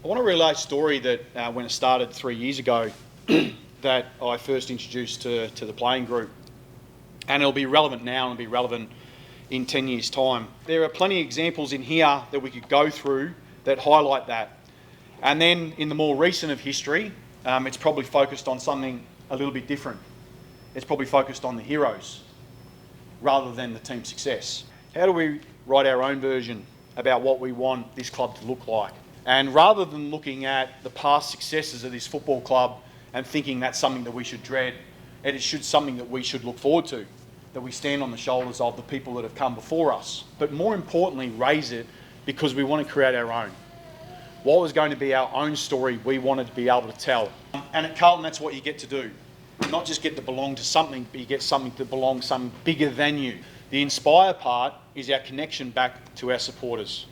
I want to relay a story that when it started 3 years ago that I first introduced to the playing group. And it'll be relevant now and it'll be relevant in 10 years' time. There are plenty of examples in here that we could go through that highlight that. And then in the more recent of history, it's probably focused on something a little bit different. It's probably focused on the heroes rather than the team success. How do we write our own version about what we want this club to look like? And rather than looking at the past successes of this football club and thinking that's something that we should dread, it should something that we should look forward to, that we stand on the shoulders of the people that have come before us. But more importantly, raise it because we want to create our own. What was going to be our own story we wanted to be able to tell. And at Carlton, that's what you get to do. Not just get to belong to something, but you get something to belong to something bigger than you. The inspire part is our connection back to our supporters.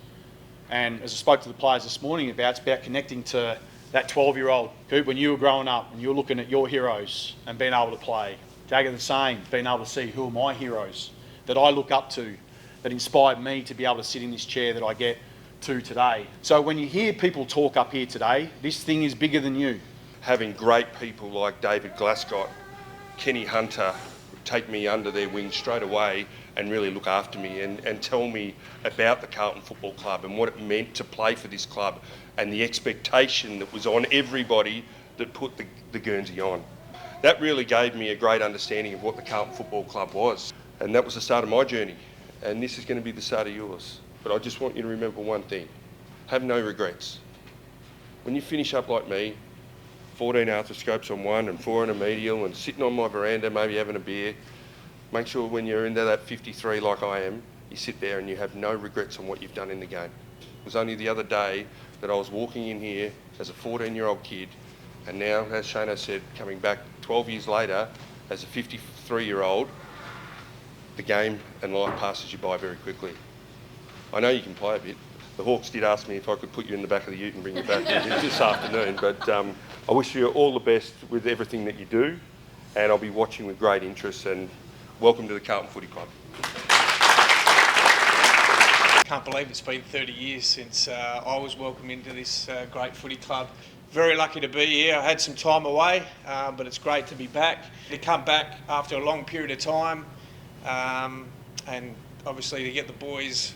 And as I spoke to the players this morning about, it's about connecting to that 12-year-old who, when you were growing up and you were looking at your heroes and being able to play. Jagger the same, being able to see who are my heroes that I look up to, that inspired me to be able to sit in this chair that I get to today. So when you hear people talk up here today, this thing is bigger than you. Having great people like David Glascott, Kenny Hunter, take me under their wing straight away and really look after me and tell me about the Carlton Football Club and what it meant to play for this club and the expectation that was on everybody that put the Guernsey on. That really gave me a great understanding of what the Carlton Football Club was, and that was the start of my journey, and this is going to be the start of yours. But I just want you to remember one thing: have no regrets. When you finish up like me, 14 arthroscopes on one and 4 on a medial and sitting on my veranda maybe having a beer, make sure when you're into that 53 like I am, you sit there and you have no regrets on what you've done in the game. It was only the other day that I was walking in here as a 14-year-old kid, and now, as Shano said, coming back 12 years later as a 53-year-old, the game and life passes you by very quickly. I know you can play a bit. The Hawks did ask me if I could put you in the back of the ute and bring you back this afternoon, but I wish you all the best with everything that you do, and I'll be watching with great interest, and welcome to the Carlton Footy Club. Can't believe it's been 30 years since I was welcomed into this great footy club. Very lucky to be here. I had some time away, but it's great to be back. To come back after a long period of time, and obviously to get the boys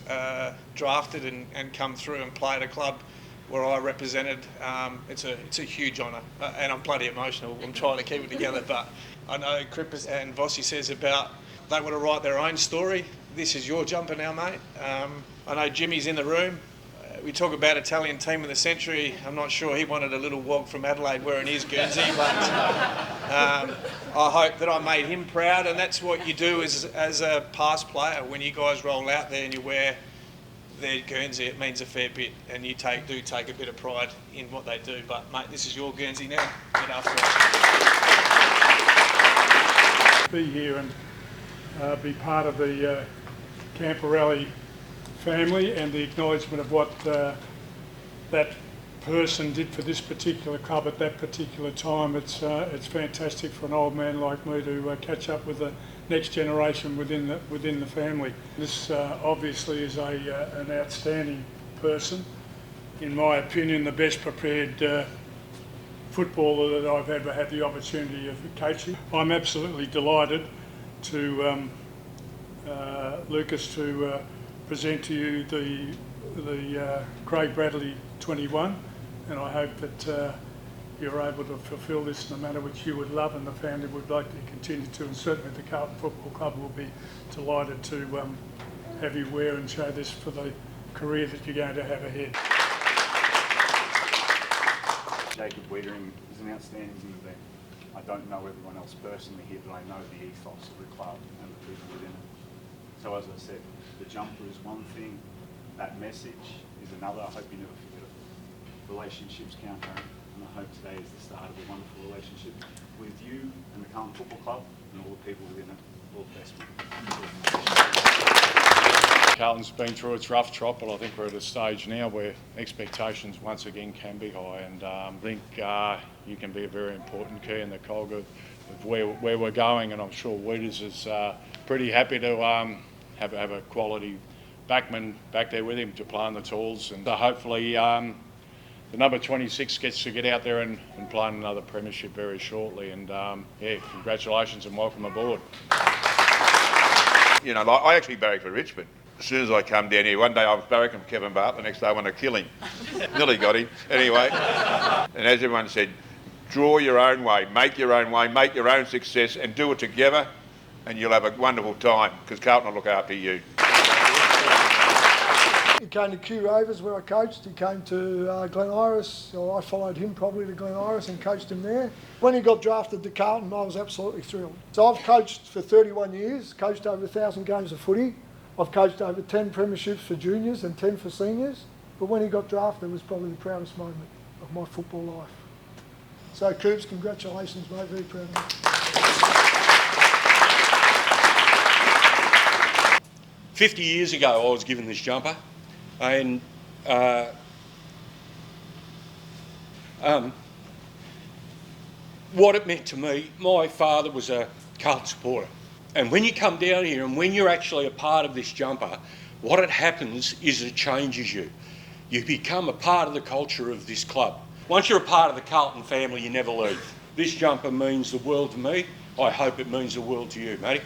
drafted and come through and play at a club where I represented, it's a huge honour, and I'm bloody emotional. I'm trying to keep it together, but I know Krippers and Vossi says about they want to write their own story. This is your jumper now, mate. I know Jimmy's in the room. We talk about Italian team of the century. I'm not sure he wanted a little wog from Adelaide wearing his Guernsey, but I hope that I made him proud, and that's what you do as a past player. When you guys roll out there and you wear their Guernsey, it means a fair bit, and you do take a bit of pride in what they do. But mate, this is your Guernsey now. Get after it. Be here and be part of the Camporelli family and the acknowledgement of what that person did for this particular club at that particular time. It's fantastic for an old man like me to catch up with the next generation within the family. This obviously is an outstanding person. In my opinion, the best prepared footballer that I've ever had the opportunity of coaching. I'm absolutely delighted to Lucas to present to you the Craig Bradley 21, and I hope that you're able to fulfil this in a manner which you would love and the family would like to continue to, and certainly the Carlton Football Club will be delighted to have you wear and show this for the career that you're going to have ahead. Jacob Wiedering is an outstanding human being. I don't know everyone else personally here, but I know the ethos of the club and the people within it. So as I said, the jumper is one thing, that message is another. I hope you never forget it. Relationships count, and I hope today is the start of a wonderful relationship with you and the Carlton Football Club and all the people within it. All the best, mate. Carlton's been through its rough trot, but I think we're at a stage now where expectations once again can be high, and I think you can be a very important key in the cog of where we're going, and I'm sure Weeders is pretty happy to have a quality backman back there with him to play on the tools, and hopefully the number 26 gets to get out there and play in another premiership very shortly. And yeah, congratulations and welcome aboard. You know, like, I actually barracked for Richmond. As soon as I come down here, one day I was barracking for Kevin Bart, the next day I wanted to kill him. Nearly got him. Anyway, and as everyone said, draw your own way, make your own success and do it together and you'll have a wonderful time because Carlton will look after you. He came to Kew Rovers where I coached. He came to Glen Iris, or I followed him probably to Glen Iris and coached him there. When he got drafted to Carlton, I was absolutely thrilled. So I've coached for 31 years, coached over 1,000 games of footy. I've coached over 10 premierships for juniors and 10 for seniors. But when he got drafted, it was probably the proudest moment of my football life. So Coops, congratulations mate, very proud of you. 50 years ago I was given this jumper and what it meant to me, my father was a Carlton supporter. And when you come down here and when you're actually a part of this jumper, what it happens is it changes you. You become a part of the culture of this club. Once you're a part of the Carlton family, you never leave. This jumper means the world to me. I hope it means the world to you, matey.